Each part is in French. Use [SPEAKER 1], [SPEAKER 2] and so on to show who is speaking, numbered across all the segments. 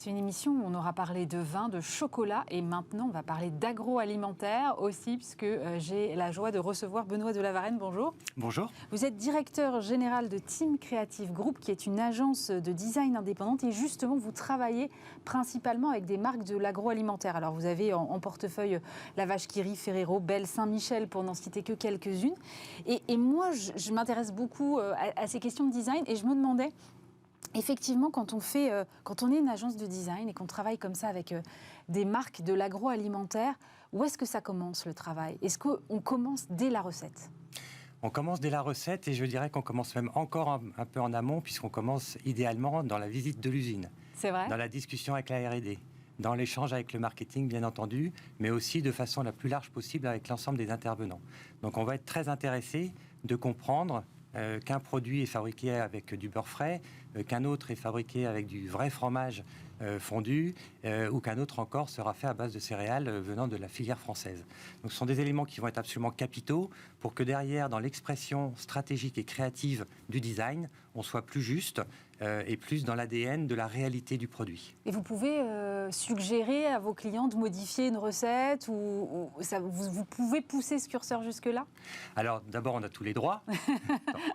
[SPEAKER 1] C'est une émission où on aura parlé de vin, de chocolat et maintenant on va parler d'agroalimentaire aussi puisque j'ai la joie de recevoir Benoît de Lavarenne. Bonjour.
[SPEAKER 2] Bonjour.
[SPEAKER 1] Vous êtes directeur général de Team Creative Group qui est une agence de design indépendante et justement vous travaillez principalement avec des marques de l'agroalimentaire. Alors vous avez en portefeuille La Vache qui rit, Ferrero, Belle, Saint-Michel pour n'en citer que quelques-unes. Et moi je m'intéresse beaucoup à ces questions de design et je me demandais... Effectivement, quand on est une agence de design et qu'on travaille comme ça avec des marques de l'agroalimentaire, où est-ce que ça commence le travail? Est-ce qu'on commence dès la recette?
[SPEAKER 2] On commence dès la recette et je dirais qu'on commence même encore un peu en amont puisqu'on commence idéalement dans la visite de l'usine.
[SPEAKER 1] C'est vrai?
[SPEAKER 2] Dans la discussion avec la R&D, dans l'échange avec le marketing bien entendu, mais aussi de façon la plus large possible avec l'ensemble des intervenants. Donc on va être très intéressé de comprendre qu'un produit est fabriqué avec du beurre frais, qu'un autre est fabriqué avec du vrai fromage fondu, ou qu'un autre encore sera fait à base de céréales venant de la filière française. Donc ce sont des éléments qui vont être absolument capitaux pour que derrière, dans l'expression stratégique et créative du design, on soit plus juste et plus dans l'ADN de la réalité du produit.
[SPEAKER 1] Et vous pouvez suggérer à vos clients de modifier une recette ou vous pouvez pousser ce curseur jusque-là?
[SPEAKER 2] Alors d'abord, on a tous les droits,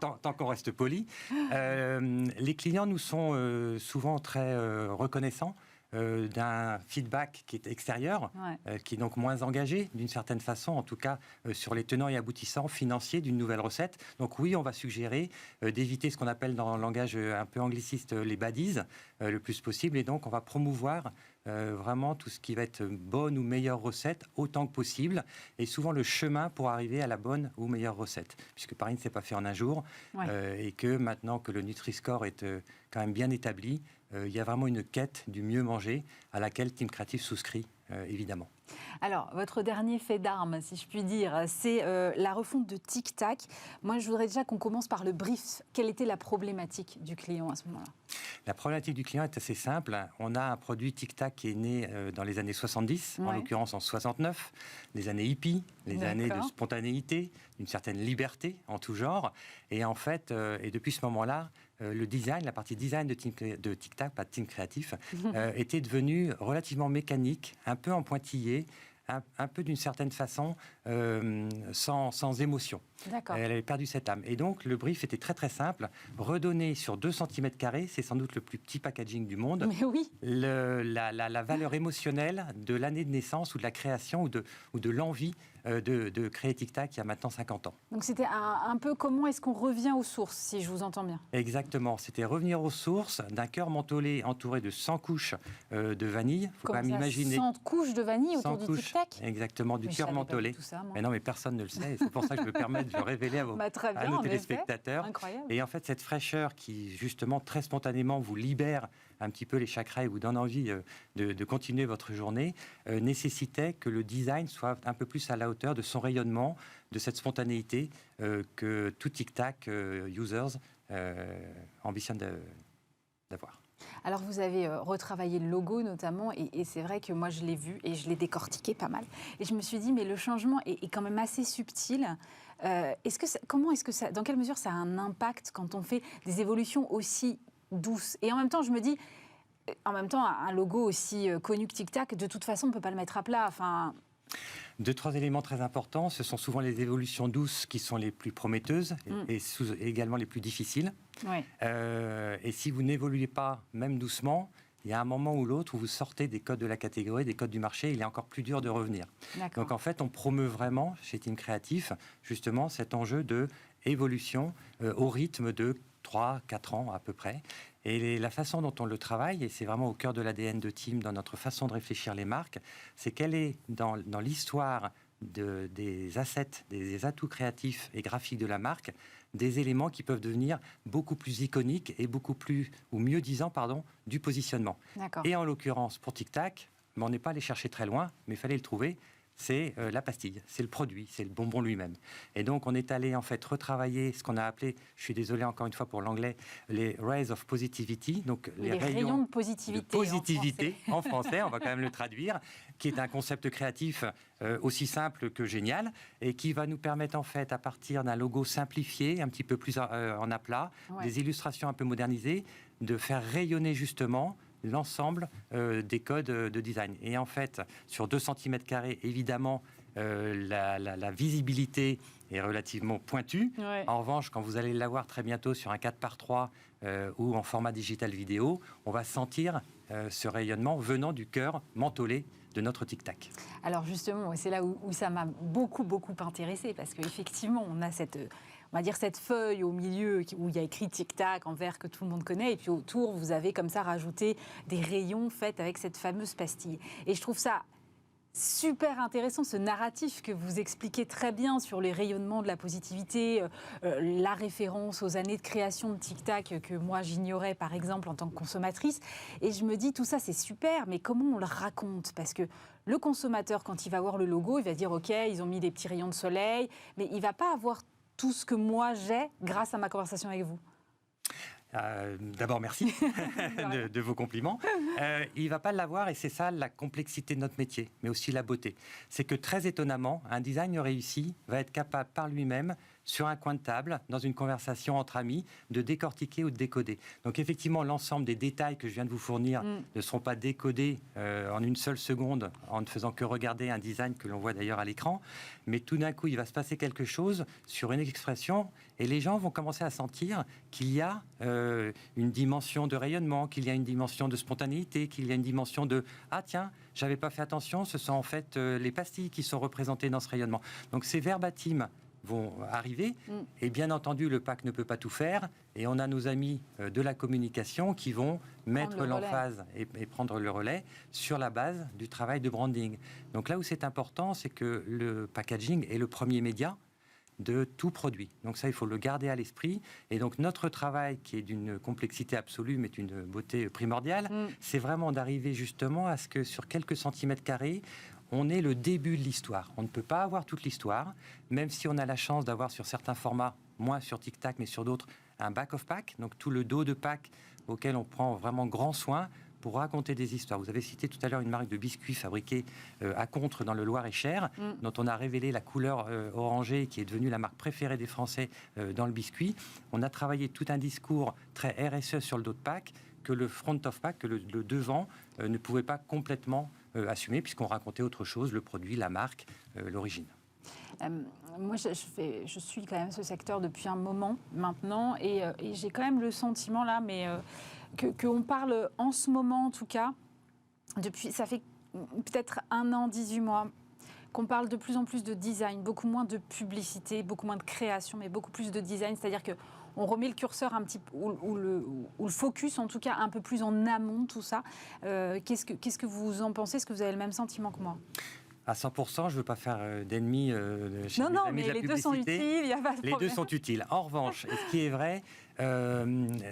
[SPEAKER 2] tant qu'on reste poli. Les clients nous sont souvent très reconnaissants d'un feedback qui est extérieur, qui est donc moins engagé d'une certaine façon, en tout cas sur les tenants et aboutissants financiers d'une nouvelle recette. Donc oui, on va suggérer d'éviter ce qu'on appelle dans le langage un peu angliciste les baddies le plus possible, et donc on va promouvoir vraiment tout ce qui va être bonne ou meilleure recette autant que possible, et souvent le chemin pour arriver à la bonne ou meilleure recette, puisque Paris ne s'est pas fait en un jour, et que maintenant que le Nutri-Score est quand même bien établi, il y a vraiment une quête du mieux manger à laquelle Team Creative souscrit, évidemment.
[SPEAKER 1] Alors, votre dernier fait d'armes, si je puis dire, c'est la refonte de Tic Tac. Moi, je voudrais déjà qu'on commence par le brief. Quelle était la problématique du client à ce moment-là?
[SPEAKER 2] La problématique du client est assez simple. On a un produit Tic Tac qui est né dans les années 70, en l'occurrence en 69, les années hippies, les années de spontanéité, d'une certaine liberté en tout genre. Et en fait, et depuis ce moment-là, le design, la partie design de Tic Tac, pas de Team Creatif, était devenue relativement mécanique, un peu en pointillé, un peu d'une certaine façon sans émotion. Elle avait perdu cette âme. Et donc, le brief était très très simple. Redonner sur 2 cm², c'est sans doute le plus petit packaging du monde,
[SPEAKER 1] mais oui.
[SPEAKER 2] la valeur émotionnelle de l'année de naissance ou de la création ou de l'envie de créer Tic Tac il y a maintenant 50 ans.
[SPEAKER 1] Donc c'était un peu comment est-ce qu'on revient aux sources, si je vous entends bien.
[SPEAKER 2] Exactement, c'était revenir aux sources d'un cœur mentholé entouré de 100 couches de vanille. Il faut quand même imaginer
[SPEAKER 1] 100 couches de vanille autour du Tic Tac?
[SPEAKER 2] Exactement, du cœur mentholé. Mais non, mais personne ne le sait. C'est pour ça que je me permets de le révéler à nos téléspectateurs.
[SPEAKER 1] Incroyable.
[SPEAKER 2] Et en fait, cette fraîcheur qui, justement, très spontanément, vous libère un petit peu les chakras et vous donne envie de continuer votre journée, nécessitait que le design soit un peu plus à la hauteur de son rayonnement, de cette spontanéité que tout Tic Tac users ambitionne d'avoir.
[SPEAKER 1] Alors vous avez retravaillé le logo notamment et c'est vrai que moi je l'ai vu et je l'ai décortiqué pas mal et je me suis dit mais le changement est quand même assez subtil. Dans quelle mesure ça a un impact quand on fait des évolutions aussi douces? Et en même temps je me dis, un logo aussi connu que Tic Tac, de toute façon on ne peut pas le mettre à plat.
[SPEAKER 2] 2-3 éléments très importants. Ce sont souvent les évolutions douces qui sont les plus prometteuses et également les plus difficiles. Et si vous n'évoluez pas, même doucement, il y a un moment ou l'autre où vous sortez des codes de la catégorie, des codes du marché, il est encore plus dur de revenir. Donc en fait, on promeut vraiment chez Team Creatif justement cet enjeu de évolution au rythme de 3-4 ans à peu près. Et la façon dont on le travaille, et c'est vraiment au cœur de l'ADN de Team, dans notre façon de réfléchir les marques, c'est qu'elle est dans l'histoire des assets, des atouts créatifs et graphiques de la marque, des éléments qui peuvent devenir beaucoup plus iconiques et beaucoup plus, ou mieux disant, du positionnement. Et en l'occurrence, pour Tic Tac, on n'est pas allé chercher très loin, mais il fallait le trouver. C'est la pastille, c'est le produit, c'est le bonbon lui-même. Et donc, on est allé en fait retravailler ce qu'on a appelé, je suis désolé encore une fois pour l'anglais, les Rays of Positivity, donc les rayons
[SPEAKER 1] de positivité
[SPEAKER 2] en français, on va quand même le traduire, qui est un concept créatif aussi simple que génial, et qui va nous permettre en fait, à partir d'un logo simplifié, un petit peu plus en aplat, des illustrations un peu modernisées, de faire rayonner justement l'ensemble des codes de design. Et en fait, sur 2 cm², évidemment, la visibilité est relativement pointue. Ouais. En revanche, quand vous allez l'avoir très bientôt sur un 4x3 ou en format digital vidéo, on va sentir ce rayonnement venant du cœur mentholé de notre tic-tac.
[SPEAKER 1] Alors justement, c'est là où ça m'a beaucoup intéressée, parce qu'effectivement, on a cette feuille au milieu où il y a écrit tic-tac en vert que tout le monde connaît, et puis autour, vous avez comme ça rajouté des rayons faits avec cette fameuse pastille. Et je trouve ça super intéressant, ce narratif que vous expliquez très bien sur les rayonnements de la positivité, la référence aux années de création de Tic-Tac que moi j'ignorais par exemple en tant que consommatrice. Et je me dis, tout ça c'est super, mais comment on le raconte ? Parce que le consommateur, quand il va voir le logo, il va dire ok, ils ont mis des petits rayons de soleil, mais il ne va pas avoir tout ce que moi j'ai grâce à ma conversation avec vous.
[SPEAKER 2] D'abord, merci de vos compliments. Il ne va pas l'avoir, et c'est ça la complexité de notre métier, mais aussi la beauté. C'est que très étonnamment, un design réussi va être capable par lui-même, sur un coin de table, dans une conversation entre amis, de décortiquer ou de décoder. Donc effectivement, l'ensemble des détails que je viens de vous fournir ne seront pas décodés en une seule seconde, en ne faisant que regarder un design que l'on voit d'ailleurs à l'écran. Mais tout d'un coup, il va se passer quelque chose sur une expression, et les gens vont commencer à sentir qu'il y a une dimension de rayonnement, qu'il y a une dimension de spontanéité, qu'il y a une dimension de « Ah tiens, j'avais pas fait attention, ce sont en fait les pastilles qui sont représentées dans ce rayonnement ». Donc ces verbatims vont arriver, et bien entendu le pack ne peut pas tout faire, et on a nos amis de la communication qui vont mettre l'emphase et prendre le relais sur la base du travail de branding. Donc là où c'est important, c'est que le packaging est le premier média de tout produit. Donc ça, il faut le garder à l'esprit. Et donc notre travail, qui est d'une complexité absolue, mais d'une beauté primordiale, c'est vraiment d'arriver justement à ce que sur quelques centimètres carrés, on est le début de l'histoire. On ne peut pas avoir toute l'histoire, même si on a la chance d'avoir sur certains formats, moins sur Tic-Tac, mais sur d'autres, un back of pack, donc tout le dos de pack auquel on prend vraiment grand soin pour raconter des histoires. Vous avez cité tout à l'heure une marque de biscuits fabriquée à Contres dans le Loir-et-Cher, dont on a révélé la couleur orangée, qui est devenue la marque préférée des Français dans le biscuit. On a travaillé tout un discours très RSE sur le dos de pack, que le front of pack, que le devant, ne pouvait pas complètement assumer, puisqu'on racontait autre chose, le produit, la marque, l'origine.
[SPEAKER 1] Moi, je suis quand même ce secteur depuis un moment maintenant, et j'ai quand même le sentiment là, mais qu'on parle en ce moment, en tout cas, depuis, ça fait peut-être 1 an, 18 mois, qu'on parle de plus en plus de design, beaucoup moins de publicité, beaucoup moins de création, mais beaucoup plus de design, c'est-à-dire que on remet le curseur un petit ou le focus, en tout cas, un peu plus en amont, tout ça. Qu'est-ce que vous en pensez ? Est-ce que vous avez le même sentiment que moi ?
[SPEAKER 2] À 100%, je ne veux pas faire d'ennemis chez
[SPEAKER 1] non,
[SPEAKER 2] les amis de la publicité.
[SPEAKER 1] Non, mais les deux sont utiles, il n'y a pas de problème.
[SPEAKER 2] Les deux sont utiles. En revanche, ce qui est vrai,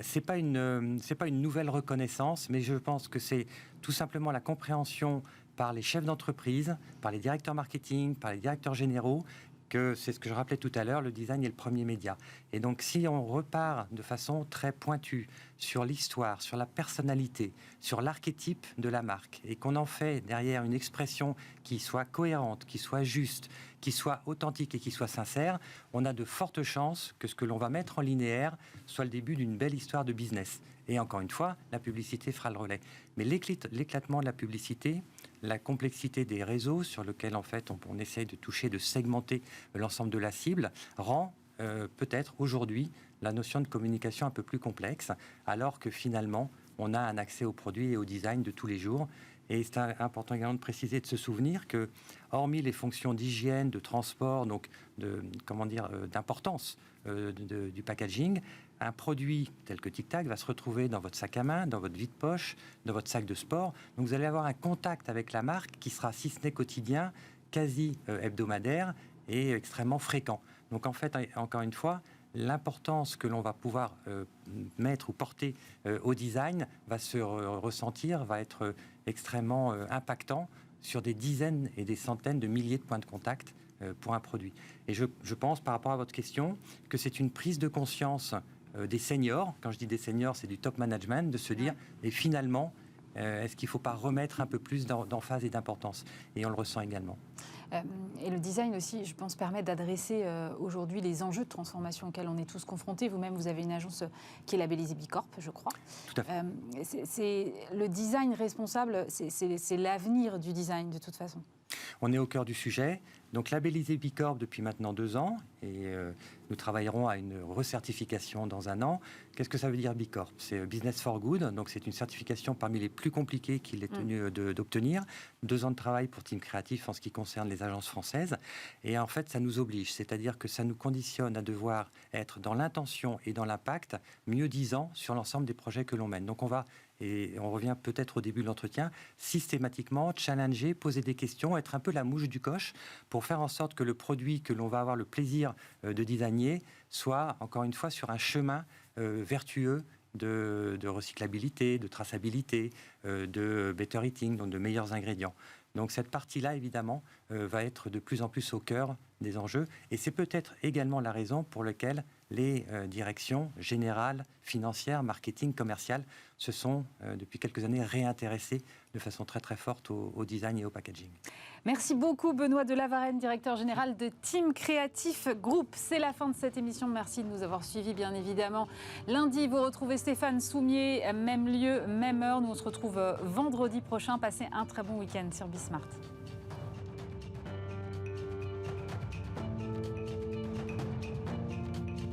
[SPEAKER 2] c'est pas une nouvelle reconnaissance, mais je pense que c'est tout simplement la compréhension par les chefs d'entreprise, par les directeurs marketing, par les directeurs généraux, que c'est ce que je rappelais tout à l'heure, le design est le premier média. Et donc, si on repart de façon très pointue sur l'histoire, sur la personnalité, sur l'archétype de la marque, et qu'on en fait derrière une expression qui soit cohérente, qui soit juste, qui soit authentique et qui soit sincère, on a de fortes chances que ce que l'on va mettre en linéaire soit le début d'une belle histoire de business. Et encore une fois, la publicité fera le relais. Mais l'éclatement de la publicité, la complexité des réseaux sur lesquels en fait on essaye de toucher, de segmenter l'ensemble de la cible, rend peut-être aujourd'hui la notion de communication un peu plus complexe, alors que finalement on a un accès aux produits et au design de tous les jours. Et c'est important également de préciser, de se souvenir que, hormis les fonctions d'hygiène, de transport, donc d'importance du packaging, un produit tel que Tic-Tac va se retrouver dans votre sac à main, dans votre vide-poche, dans votre sac de sport. Donc vous allez avoir un contact avec la marque qui sera, si ce n'est quotidien, quasi hebdomadaire et extrêmement fréquent. Donc en fait, encore une fois, l'importance que l'on va pouvoir mettre ou porter au design va se ressentir, va être extrêmement impactant sur des dizaines et des centaines de milliers de points de contact pour un produit. Et je pense, par rapport à votre question, que c'est une prise de conscience des seniors. Quand je dis des seniors, c'est du top management, de se dire, et finalement, est-ce qu'il ne faut pas remettre un peu plus d'emphase et d'importance ? Et on le ressent également.
[SPEAKER 1] Et le design aussi, je pense, permet d'adresser aujourd'hui les enjeux de transformation auxquels on est tous confrontés. Vous-même, vous avez une agence qui est labellisée Bicorp, je crois.
[SPEAKER 2] Tout à fait.
[SPEAKER 1] C'est le design responsable, c'est l'avenir du design de toute façon.
[SPEAKER 2] On est au cœur du sujet. Donc labellisé Bicorp depuis maintenant 2 ans et nous travaillerons à une recertification dans 1 an. Qu'est-ce que ça veut dire Bicorp? C'est Business for Good, donc c'est une certification parmi les plus compliquées qu'il est tenu d'obtenir. 2 ans de travail pour Team Créatif en ce qui concerne les agences françaises. Et en fait, ça nous oblige, c'est-à-dire que ça nous conditionne à devoir être dans l'intention et dans l'impact mieux disant sur l'ensemble des projets que l'on mène. Donc on va, et on revient peut-être au début de l'entretien, systématiquement challenger, poser des questions, être un peu la mouche du coche pour faire en sorte que le produit que l'on va avoir le plaisir de designer soit, encore une fois, sur un chemin vertueux de recyclabilité, de traçabilité, de better eating, donc de meilleurs ingrédients. Donc cette partie-là, évidemment, va être de plus en plus au cœur des enjeux. Et c'est peut-être également la raison pour laquelle les directions générales, financières, marketing, commerciales se sont, depuis quelques années, réintéressées de façon très très forte au design et au packaging.
[SPEAKER 1] Merci beaucoup Benoît de La Varenne, directeur général de Team Creative Group. C'est la fin de cette émission. Merci de nous avoir suivis, bien évidemment. Lundi, vous retrouvez Stéphane Soumier, même lieu, même heure. Nous, on se retrouve vendredi prochain. Passez un très bon week-end sur Bismart.